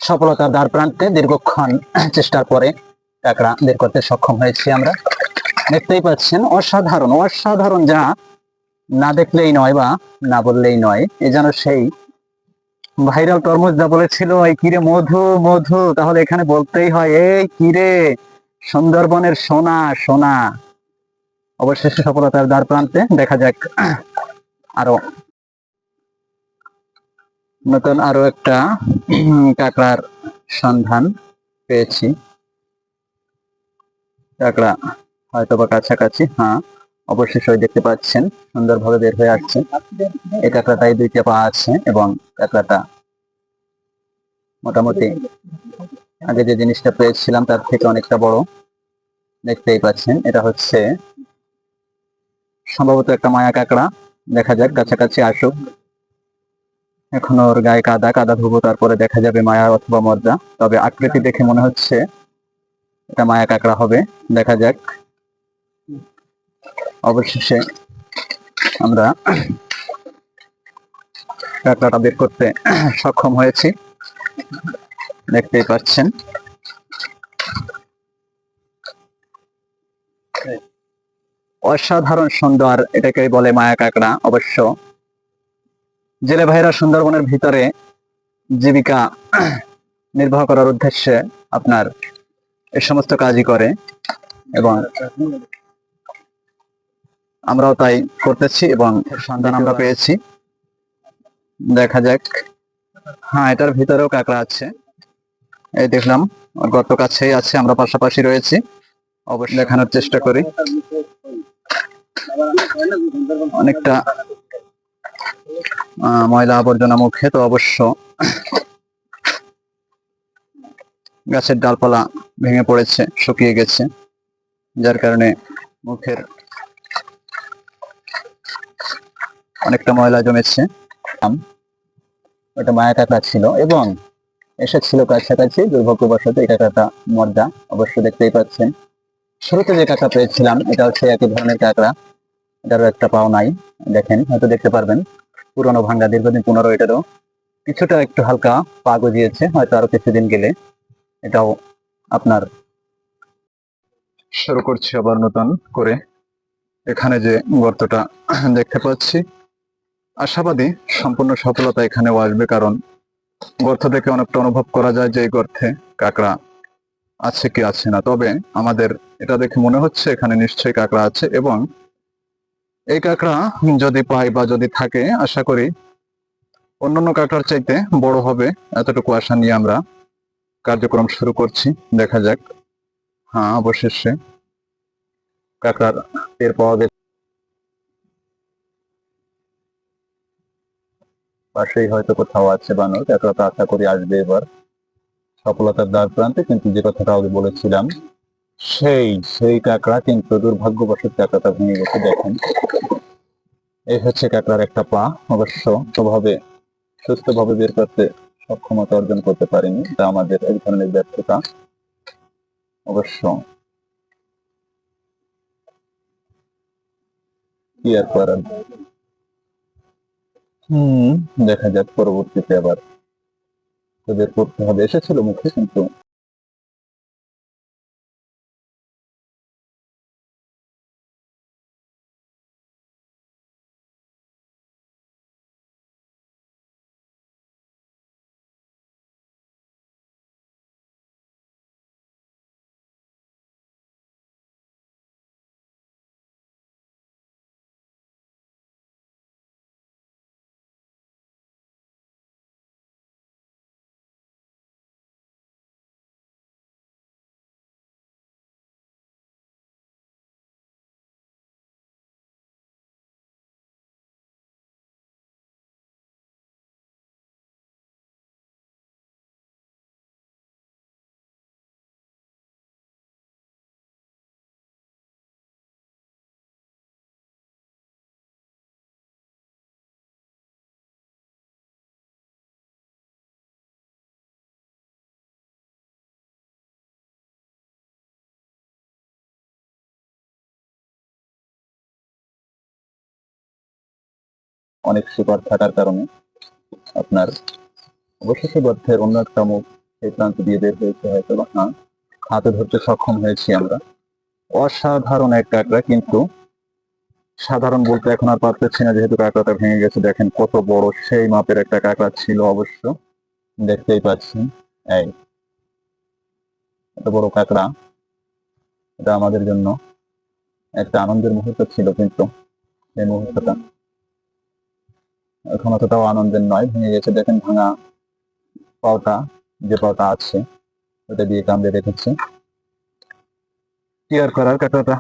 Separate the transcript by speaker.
Speaker 1: সফলতার দ্বার প্রান্তে দীর্ঘক্ষণ চেষ্টার পরে কাঁকড়া বের করতে সক্ষম হয়েছি আমরা। দেখতেই পাচ্ছেন, অসাধারণ অসাধারণ, যা না দেখলেই নয় বা না বললেই নয়। এ যেন সেই ভাইরাল তরমুজ যা বলেছিল, এই কিরে মধু মধু, তাহলে এখানে বলতেই হয় এই কিরে সুন্দরবনের সোনা সোনা। অবশেষে সফলতার দ্বার প্রান্তে, দেখা যাক আরো নতুন আরো একটা কাঁকড়ার সন্ধান পেয়েছি। কাঁকড়া হয়তো বা কাছাকাছি, হ্যাঁ অবশেষে দেখতে পাচ্ছেন সুন্দরভাবে বের হয়ে আসছে। এই কাঁকড়াটাই দুইটা পা আছে এবং কাঁকড়াটা মোটামুটি আগে যে জিনিসটা পেয়েছিলাম তার থেকে অনেকটা বড়। দেখতেই পাচ্ছেন, এটা হচ্ছে সম্ভবত একটা মায়া কাঁকড়া। দেখা যাক, কাছাকাছি আসুক। এখন ওর গায়ে কাদা কাদা ধুবো, তারপরে দেখা যাবে মায়া অথবা মর্দা। তবে আকৃতি দেখে মনে হচ্ছে এটা মায়া কাঁকড়া হবে। দেখা যাক। অবশেষে আমরা কাঁকড়াটা বের করতে সক্ষম হয়েছি, দেখতেই পাচ্ছেন। অসাধারণ সুন্দর, এটাকে বলে মায়া কাঁকড়া। অবশ্য জেলে ভাইরা সুন্দরবনের ভিতরে জীবিকা নির্বাহ করার উদ্দেশ্যে আপনার এই সমস্ত কাজই করে এবং আমরাও তাই করতেছি এবং সন্ধান আমরা পেয়েছি। দেখা যাক। হ্যাঁ, এটার ভিতরেও কাঁকড়া আছে, এই দেখলাম গর্ত কাছেই আছে, আমরা পাশাপাশি রয়েছি। অবশ্যই দেখানোর চেষ্টা করি। অনেকটা ময়লা আবর্জনা মুখে, তো অবশ্য গাছের ডালপালা ভেঙে পড়েছে, শুকিয়ে গেছে, যার কারণে মুখের অনেকটা ময়লা জমেছে। ওটা মায়া কাঁকড়া ছিল এবং এসেছিল কাছাকাছি। দুর্ভাগ্যবশত এই কাঁকড়াটা মর্দা, অবশ্য দেখতেই পাচ্ছেন। শুরুতে যে কাঁকড়া পেয়েছিলাম এটা হচ্ছে একই ধরনের কাঁকড়া, এটারও একটা পাও নাই। দেখেন, হয়তো দেখতে পারবেন, পুরনো ভাঙ্গা, দীর্ঘদিন 15। এটারও কিছুটা একটু হালকা পা গজিয়েছে, হয়তো আরো কিছুদিন গেলে এটাও আপনার শুরু করছি আবার নতুন করে। এখানে যে গর্তটা দেখতে পাচ্ছি, আশাবাদী সম্পূর্ণ সফলতা এখানেও আসবে, কারণ গর্ত থেকে অনেকটা অনুভব করা যায় যে এই গর্তে কাঁকড়া আছে কি আছে না। তবে আমাদের এটা দেখে মনে হচ্ছে এখানে নিশ্চয়ই কাঁকড়া আছে এবং এই কাঁকড়া যদি পাই বা যদি থাকে, আশা করি অন্যান্য কাঁকড়ার চাইতে বড় হবে, এতটুকু আশা নিয়ে আমরা কার্যক্রম শুরু করছি। দেখা যাক। হ্যাঁ, অবশেষে কাঁকড়ার টের পাওয়া গেছে। পাশেই হয়তো কোথাও আছে বানর। কাঁকড়া তো আশা করি আসবে এবার সফলতার দ্বার প্রান্তে। কিন্তু যে কথাটা আগে বলেছিলাম, সেই সেই কাঁকড়া, কিন্তু দুর্ভাগ্যবশত কাঁকড়াটা ভেঙে গেছে। দেখেন, এই হচ্ছে কাঁকড়ার একটা পা। অবশ্য ভাবে সুস্থভাবে বের করতে সক্ষমতা অর্জন করতে পারিনি, তা আমাদের এক ধরনের ব্যর্থতা। অবশ্য কি আর করার। দেখা যাক পরবর্তীতে আবার বের করতে হবে। এসেছিল মুখে, কিন্তু অনেক শিকড় থাকার কারণে আপনার অবশেষে গর্তের অন্য একটা মুখ এই প্রান্ত দিয়ে বের হয়েছে হয়তো বা, হ্যাঁ, হাতে ধরতে সক্ষম হয়েছি আমরা। অসাধারণ এক কাঁকড়া, কিন্তু সাধারণ বলতে এখন আর পারতেছি না যেহেতু কাঁকড়াটা ভেঙে গেছে। দেখেন কত বড় সেই মাপের একটা কাঁকড়া ছিল, অবশ্য দেখতেই পাচ্ছেন। এই এত বড় কাঁকড়া, এটা আমাদের জন্য একটা আনন্দের মুহূর্ত ছিল, কিন্তু এই মুহূর্তটা এখন অতটাও আনন্দের নয়। ভেঙে গেছে, দেখেন ভাঙা পাওটা, যে পাওটা আছে ওটা দিয়ে কামড়ে রেখেছে। কি আর করার, কাঁকড়াটা